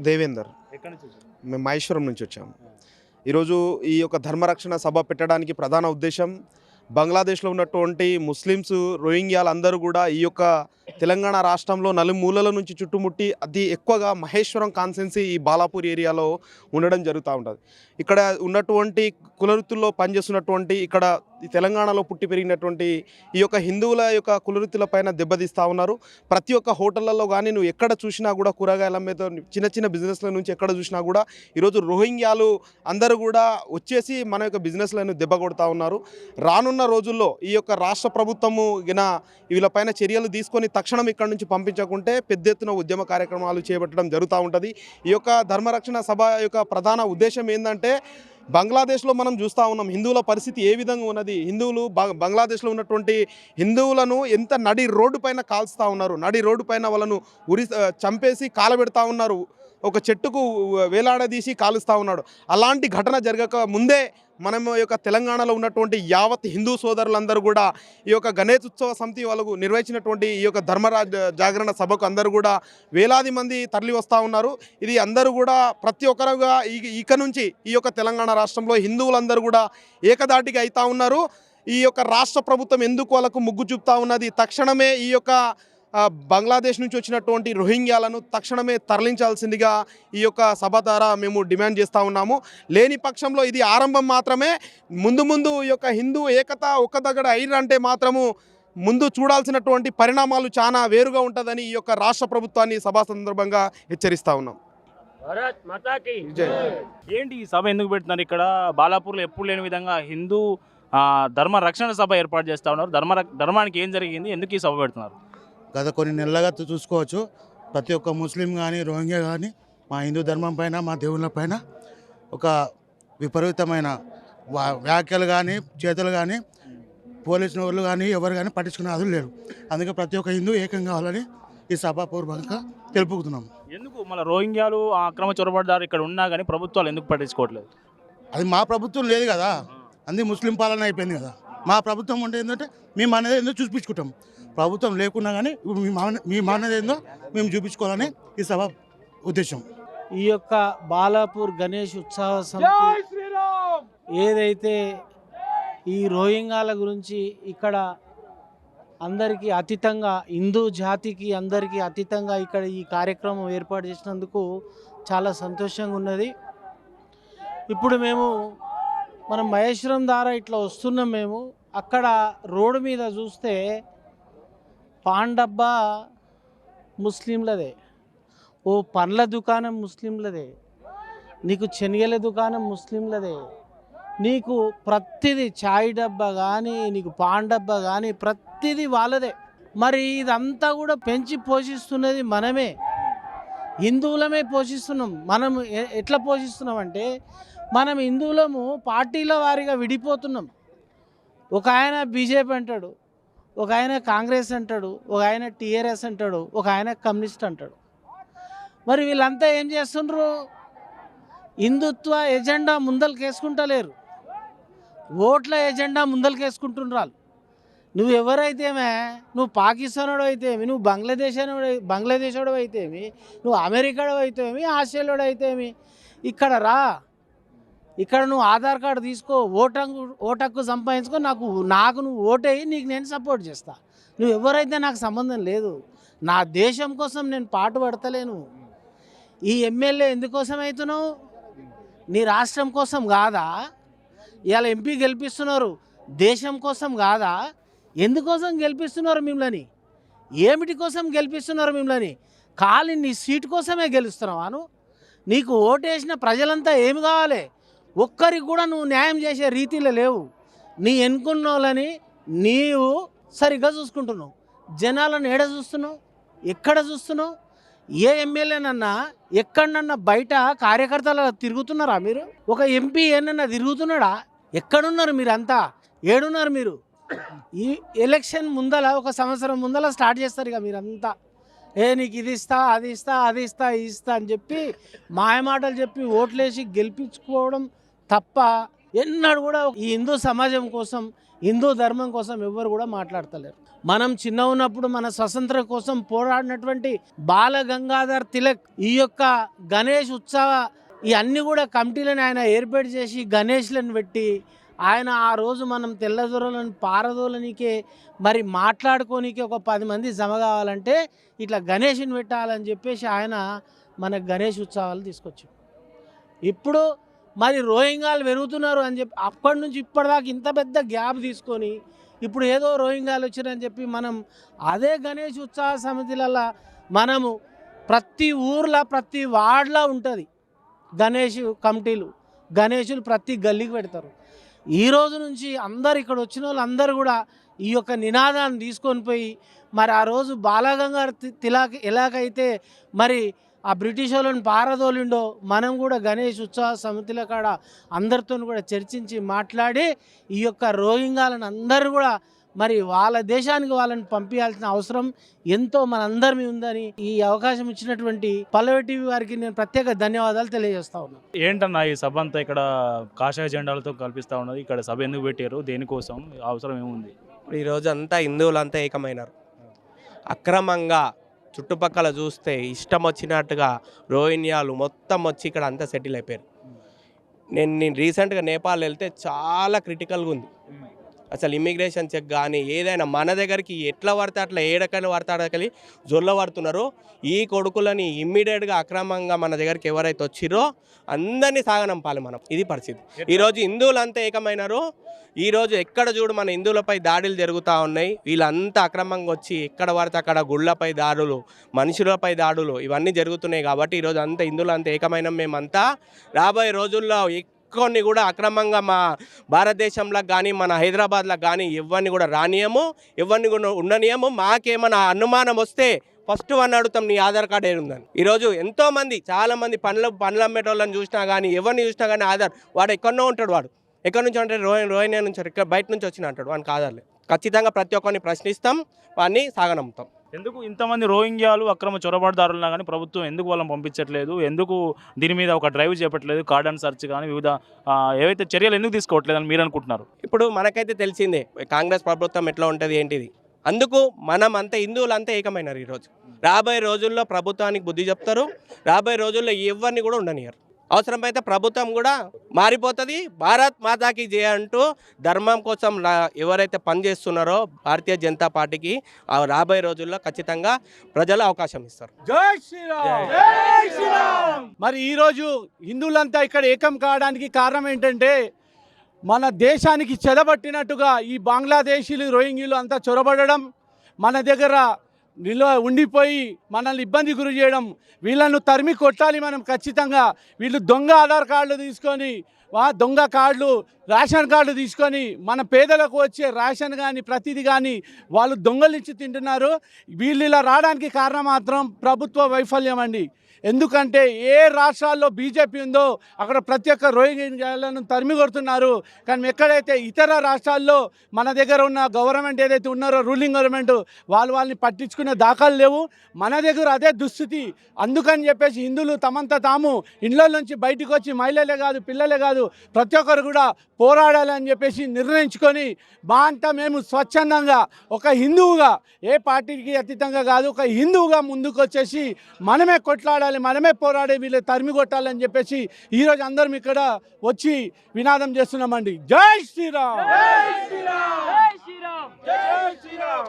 దేవేందర్. ఎక్కడి నుంచి వచ్చారు? మేము మహేశ్వరం నుంచి వచ్చాము. ఈరోజు ఈ యొక్క ధర్మరక్షణ సభ పెట్టడానికి ప్రధాన ఉద్దేశం బంగ్లాదేశ్లో ఉన్నటువంటి ముస్లిమ్స్ రోహింగ్యాలు అందరూ కూడా ఈ యొక్క తెలంగాణ రాష్ట్రంలో నలుమూలల నుంచి చుట్టుముట్టి అతి ఎక్కువగా మహేశ్వరం కాన్సెన్సీ ఈ బాలాపూర్ ఏరియాలో ఉండడం జరుగుతూ ఉంటుంది. ఇక్కడ ఉన్నటువంటి కులవృత్తుల్లో పనిచేస్తున్నటువంటి ఇక్కడ ఈ తెలంగాణలో పుట్టి పెరిగినటువంటి ఈ యొక్క హిందువుల యొక్క కులవృత్తులపైన దెబ్బతీస్తూ ఉన్నారు. ప్రతి ఒక్క హోటళ్లలో కానీ నువ్వు ఎక్కడ చూసినా కూడా కూరగాయల మీద చిన్న చిన్న బిజినెస్ల నుంచి ఎక్కడ చూసినా కూడా ఈరోజు రోహింగ్యాలు అందరూ కూడా వచ్చేసి మన యొక్క బిజినెస్లను దెబ్బ కొడుతూ ఉన్నారు. రానున్న రోజుల్లో ఈ యొక్క రాష్ట్ర ప్రభుత్వము వీళ్ళపైన చర్యలు తీసుకొని తక్షణం ఇక్కడ నుంచి పంపించకుంటే పెద్ద ఎత్తున ఉద్యమ కార్యక్రమాలు చేపట్టడం జరుగుతూ ఉంటుంది. ఈ యొక్క ధర్మరక్షణ సభ యొక్క ప్రధాన ఉద్దేశం ఏంటంటే బంగ్లాదేశ్లో మనం చూస్తూ ఉన్నాం హిందువుల పరిస్థితి ఏ విధంగా ఉన్నది. హిందువులు బంగ్లాదేశ్లో ఉన్నటువంటి హిందువులను ఎంత నడి రోడ్డు పైన కాల్స్తూ ఉన్నారు. నడి రోడ్డు పైన వాళ్ళను చంపేసి కాలబెడతా ఉన్నారు. ఒక చెట్టుకు వేలాడదీసి కాలుస్తూ ఉన్నాడు. అలాంటి ఘటన జరగక ముందే మనం యొక్క తెలంగాణలో ఉన్నటువంటి యావత్ హిందూ సోదరులందరూ కూడా ఈ యొక్క గణేశోత్సవ సమితి వాళ్ళకు నిర్వహించినటువంటి ఈ యొక్క జాగరణ సభకు అందరూ కూడా వేలాది మంది తరలి వస్తూ ఉన్నారు. ఇది అందరూ కూడా ప్రతి ఒక్కరుగా ఇక నుంచి ఈ యొక్క తెలంగాణ రాష్ట్రంలో హిందువులందరూ కూడా ఏకదాటిగా అవుతూ ఉన్నారు. ఈ యొక్క రాష్ట్ర ప్రభుత్వం ఎందుకు వాళ్ళకు మొగ్గు చూపుతూ ఉన్నది, తక్షణమే ఈ యొక్క బంగ్లాదేశ్ నుంచి వచ్చినటువంటి రోహింగ్యాలను తక్షణమే తరలించాల్సిందిగా ఈ యొక్క సభ ద్వారా మేము డిమాండ్ చేస్తూ ఉన్నాము. లేని పక్షంలో ఇది ఆరంభం మాత్రమే. ముందు ఈ యొక్క హిందూ ఏకత ఒక్క దగ్గర అయిరంటే మాత్రము ముందు చూడాల్సినటువంటి పరిణామాలు చాలా వేరుగా ఉంటుందని ఈ యొక్క రాష్ట్ర ప్రభుత్వాన్ని సభా సందర్భంగా హెచ్చరిస్తూ ఉన్నాం. ఏంటి ఈ సభ ఎందుకు పెడుతున్నారు? ఇక్కడ బాలాపూర్లో ఎప్పుడు లేని విధంగా హిందూ ధర్మ రక్షణ సభ ఏర్పాటు చేస్తూ ఉన్నారు. ధర్మానికి ఏం జరిగింది, ఎందుకు ఈ సభ పెడుతున్నారు? గత కొన్ని నెలలుగా చూసుకోవచ్చు, ప్రతి ఒక్క ముస్లిం కానీ రోహింగ్యా కానీ మా హిందూ ధర్మం పైన మా దేవుళ్ళ పైన ఒక విపరీతమైన వ్యాఖ్యలు కానీ చేతులు కానీ పోలీసు వాళ్ళు కానీ ఎవరు కానీ పట్టించుకునే అదులు లేరు. అందుకే ప్రతి ఒక్క హిందూ ఏకం కావాలని ఈ సభాపూర్వకంగా తెలుపుతున్నాం. ఎందుకు మళ్ళీ రోహింగ్యాలు అక్రమ చొరబడ్డారు ఇక్కడ ఉన్నా కానీ ప్రభుత్వాలు ఎందుకు పట్టించుకోవట్లేదు? అది మా ప్రభుత్వం లేదు కదా, అందుకే ముస్లిం పాలన అయిపోయింది కదా. మా ప్రభుత్వం ఉంటే ఏంటంటే మేము అనేది ఏందో చూపించుకుంటాం. ప్రభుత్వం లేకున్నా కానీ మీ మానది ఏందో మేము చూపించుకోవాలని ఈ సభ ఉద్దేశం. ఈ యొక్క బాలాపూర్ గణేష్ ఉత్సవ సమితి ఏదైతే ఈ రోహింగ్యాల గురించి ఇక్కడ అందరికీ అతీతంగా హిందూ జాతికి అందరికీ అతీతంగా ఇక్కడ ఈ కార్యక్రమం ఏర్పాటు చేసినందుకు చాలా సంతోషంగా ఉన్నది. ఇప్పుడు మనం మహేశ్వరం ద్వారా ఇట్లా వస్తున్నాం. మేము అక్కడ రోడ్డు మీద చూస్తే పాన్ డబ్బా ముస్లింలదే, ఓ పండ్ల దుకాణం ముస్లింలదే, నీకు శనగల దుకాణం ముస్లింలదే, నీకు ప్రతిదీ చాయ్ డబ్బా కానీ నీకు పాన్ డబ్బా కానీ ప్రతిదీ వాళ్ళదే. మరి ఇదంతా కూడా పెంచి పోషిస్తున్నది మనమే, హిందువులమే పోషిస్తున్నాం. మనం ఎట్లా పోషిస్తున్నాం అంటే మనం హిందువులము పార్టీల వారీగా విడిపోతున్నాం. ఒక ఆయన బీజేపీ అంటాడు, ఒక ఆయన కాంగ్రెస్ అంటాడు, ఒక ఆయన టీఆర్ఎస్ అంటాడు, ఒక ఆయన కమ్యూనిస్ట్ అంటాడు. మరి వీళ్ళంతా ఏం చేస్తుండ్రు? హిందుత్వ ఎజెండా ముందలకేసుకుంటలేరు, ఓట్ల ఎజెండా ముందలకేసుకుంటున్నారు. నువ్వు ఎవరైతేమే, నువ్వు పాకిస్తానోడు అయితేమి, నువ్వు బంగ్లాదేశోడు అయితేమి, నువ్వు అమెరికాడు అయితేమి, ఆస్ట్రేలియాడు అయితేమి, ఇక్కడ రా, ఇక్కడ నువ్వు ఆధార్ కార్డు తీసుకో, ఓటక్కు సంపాదించుకో, నాకు నువ్వు ఓటేయి, నీకు నేను సపోర్ట్ చేస్తా. నువ్వు ఎవరైతే నాకు సంబంధం లేదు. నా దేశం కోసం నేను పాటు పడతలేను. ఈ ఎమ్మెల్యే ఎందుకోసం అవుతున్నావు? నీ రాష్ట్రం కోసం కాదా? ఇవాళ ఎంపీ గెలిపిస్తున్నారు, దేశం కోసం కాదా? ఎందుకోసం గెలిపిస్తున్నారు మిమ్మల్ని? ఏమిటి కోసం గెలిపిస్తున్నారు మిమ్మల్ని? ఖాళీ నీ సీటు కోసమే గెలుస్తున్నావాను? నీకు ఓటేసిన ప్రజలంతా ఏమి కావాలి? ఒక్కరికి కూడా నువ్వు న్యాయం చేసే రీతిలో లేవు. నీ ఎన్నుకున్న వాళ్ళని నీవు సరిగ్గా చూసుకుంటున్నావు. జనాలను ఏడ చూస్తున్నావు, ఎక్కడ చూస్తున్నావు? ఏ ఎమ్మెల్యేనన్నా ఎక్కడన్నా బయట కార్యకర్తలు తిరుగుతున్నారా మీరు? ఒక ఎంపీ ఏనన్నా తిరుగుతున్నాడా? ఎక్కడున్నారు మీరంతా? ఏడున్నారు మీరు? ఈ ఎలక్షన్ ముందల ఒక సంవత్సరం ముందల స్టార్ట్ చేస్తారు ఇక మీరంతా. నీకు ఇది ఇస్తా, అది ఇస్తా, అది ఇస్తా, ఇది ఇస్తా అని చెప్పి మాయమాటలు చెప్పి ఓట్లేసి గెలిపించుకోవడం తప్ప ఎన్నడూ కూడా ఈ హిందూ సమాజం కోసం, హిందూ ధర్మం కోసం ఎవ్వరు కూడా మాట్లాడతలేరు. మనం చిన్న ఉన్నప్పుడు మన స్వతంత్రం కోసం పోరాడినటువంటి బాల గంగాధర్ తిలక్ ఈ యొక్క గణేష్ ఉత్సవ ఇవన్నీ కూడా కమిటీలను ఆయన ఏర్పాటు చేసి గణేష్లను పెట్టి ఆయన ఆ రోజు మనం తెల్లదొరలను పారదోలనికే మరి మాట్లాడుకోనికే ఒక 10 మంది జమ కావాలంటే ఇట్లా గణేష్ని పెట్టాలని చెప్పేసి ఆయన మన గణేష్ ఉత్సవాలు తీసుకొచ్చాం. ఇప్పుడు మరి రోహింగ్యాలు పెరుగుతున్నారు అని చెప్పి అప్పటి నుంచి ఇప్పటిదాకా ఇంత పెద్ద గ్యాప్ తీసుకొని ఇప్పుడు ఏదో రోహింగ్యాలు వచ్చిరని చెప్పి మనం అదే గణేష్ ఉత్సవ సమితిలలో మనము ప్రతి ఊర్లో ప్రతి వార్డులో ఉంటుంది గణేష్ కమిటీలు, గణేషులు ప్రతి గల్లీకి పెడతారు. ఈ రోజు నుంచి అందరు ఇక్కడ వచ్చిన వాళ్ళు అందరూ కూడా ఈ యొక్క నినాదాన్ని తీసుకొని పోయి మరి ఆ రోజు బాలగంగాధర్ తిలక్ ఎలాగైతే మరి ఆ బ్రిటిష్ వాళ్ళని పారదోలిండో మనం కూడా గణేష్ ఉత్సవ సమితిల కాడ అందరితో కూడా చర్చించి మాట్లాడి ఈ యొక్క రోహింగ్యాలను అందరూ కూడా మరి వాళ్ళ దేశానికి వాళ్ళని పంపించాల్సిన అవసరం ఎంతో మనందరి ఉందని ఈ అవకాశం ఇచ్చినటువంటి పల్లవి టీవీ వారికి నేను ప్రత్యేక ధన్యవాదాలు తెలియజేస్తా ఉన్నాను. ఏంటన్నా ఈ సభ అంతా ఇక్కడ కాషాయ జెండాలతో కల్పిస్తూ ఉన్నది, ఇక్కడ సభ ఎందుకు పెట్టారు, దేనికోసం, అవసరం ఏముంది? ఇప్పుడు ఈరోజు అంతా హిందువులంతా ఏకమైనారు. అక్రమంగా చుట్టుపక్కల చూస్తే ఇష్టం వచ్చినట్టుగా రోహింగ్యాలు మొత్తం వచ్చి ఇక్కడ అంతా సెటిల్ అయిపోయారు. నేను రీసెంట్గా నేపాల్ వెళ్తే చాలా క్రిటికల్గా ఉంది. అసలు ఇమిగ్రేషన్ చెక్ కానీ ఏదైనా మన దగ్గరికి ఎట్లా పడితే అట్లా ఏడకని పడతాడకలి జొల్ల పడుతున్నారు. ఈ కొడుకులని ఇమ్మీడియట్గా అక్రమంగా మన దగ్గరికి ఎవరైతే వచ్చిరో అందరినీ సాగనంపాలి మనం. ఇది పరిస్థితి. ఈరోజు హిందువులంతా ఏకమైనారు. ఈరోజు ఎక్కడ చూడు మన హిందువులపై దాడులు జరుగుతూ ఉన్నాయి. వీళ్ళంతా అక్రమంగా వచ్చి ఎక్కడ పడితే అక్కడ గుళ్ళపై దాడులు, మనుషులపై దాడులు ఇవన్నీ జరుగుతున్నాయి. కాబట్టి ఈరోజు అంతా హిందువులంతా ఏకమైన మేమంతా రాబోయే రోజుల్లో కొన్ని కూడా అక్రమంగా మా భారతదేశంలో కానీ మన హైదరాబాద్లో కానీ ఎవరిని కూడా రానియము, ఎవరిని కూడా ఉండనియము. మాకేమైనా అనుమానం వస్తే ఫస్ట్ వన్ అడుగుతాం, నీ ఆధార్ కార్డు ఏముందని. ఈరోజు ఎంతోమంది చాలామంది పనులు అమ్మేటోళ్ళని చూసినా కానీ ఎవరిని చూసినా కానీ ఆధార్, వాడు ఎక్కడో ఉంటాడు, వాడు ఎక్కడి నుంచి అంటే రోహిణ్య నుంచి ఇక్కడ బయట నుంచి వచ్చిన అంటాడు, వానికి ఆధార్లే. ఖచ్చితంగా ప్రతి ఒక్కరిని ప్రశ్నిస్తాం, వాడిని సాగనంపుతాం. ఎందుకు ఇంతమంది రోహింగ్యాలు అక్రమ చొరబాటుదారులున్నా కానీ ప్రభుత్వం ఎందుకు వాళ్ళని పంపించట్లేదు? ఎందుకు దీని మీద ఒక డ్రైవ్ చేపట్టలేదు? కార్డన్ సెర్చ్ కానీ వివిధ ఏవైతే చర్యలు ఎందుకు తీసుకోవట్లేదు అని మీరు అనుకుంటున్నారు? ఇప్పుడు మనకైతే తెలిసిందే కాంగ్రెస్ ప్రభుత్వం ఎట్లా ఉంటుంది ఏంటిది. అందుకు మనం అంతా హిందువులంతా ఏకమైనారు. ఈరోజు రాబోయే రోజుల్లో ప్రభుత్వానికి బుద్ధి చెప్తారు. రాబోయే రోజుల్లో ఎవరిని కూడా ఉండనియరు. అవసరమైతే ప్రభుత్వం కూడా మారిపోతుంది. భారత్ మాతాకి జయ అంటూ ధర్మం కోసం ఎవరైతే పనిచేస్తున్నారో భారతీయ జనతా పార్టీకి రాబోయే రోజుల్లో ఖచ్చితంగా ప్రజలు అవకాశం ఇస్తారు. జై శ్రీరామ్, జై శ్రీరామ్. మరి ఈరోజు హిందువులంతా ఇక్కడ ఏకం కావడానికి కారణం ఏంటంటే మన దేశానికి చెదబట్టినట్టుగా ఈ బంగ్లాదేశీలు రోహింగ్యాలు అంతా చొరబడడం, మన దగ్గర ఉండిపోయి మనల్ని ఇబ్బంది గురి చేయడం, వీళ్ళను తరిమి కొట్టాలి మనం ఖచ్చితంగా. వీళ్ళు దొంగ ఆధార్ కార్డులు తీసుకొని, దొంగ కార్డులు, రేషన్ కార్డు తీసుకొని మన పేదలకు వచ్చే రేషన్ కానీ ప్రతిదీ కానీ వాళ్ళు దొంగలించి తింటున్నారు. వీళ్ళు ఇలా రావడానికి కారణం మాత్రం ప్రభుత్వ వైఫల్యం అండి. ఎందుకంటే ఏ రాష్ట్రాల్లో బీజేపీ ఉందో అక్కడ ప్రతి ఒక్క రోహింగ్యాలను తరిమి కొడుతున్నారు. కానీ ఎక్కడైతే ఇతర రాష్ట్రాల్లో మన దగ్గర ఉన్న గవర్నమెంట్ ఏదైతే ఉన్నారో రూలింగ్ గవర్నమెంట్ వాళ్ళని పట్టించుకునే దాఖలు లేవు. మన దగ్గర అదే దుస్థితి. అందుకని చెప్పేసి హిందువులు తమంతా తాము ఇండ్ల నుంచి బయటకు వచ్చి మహిళలే కాదు పిల్లలే కాదు ప్రతి ఒక్కరు కూడా పోరాడాలని చెప్పేసి నిర్ణయించుకొని మా అంతా మేము స్వచ్ఛందంగా ఒక హిందువుగా, ఏ పార్టీకి అతీతంగా కాదు, ఒక హిందువుగా ముందుకు వచ్చేసి మనమే కొట్లాడాలి, మనమే పోరాడే వీళ్ళు తరిమి కొట్టాలని చెప్పేసి ఈరోజు అందరం ఇక్కడ వచ్చి వినాదం చేస్తున్నామండి. జై శ్రీరామ్, జై శ్రీరామ్, జై శ్రీరామ్, జై శ్రీరామ్.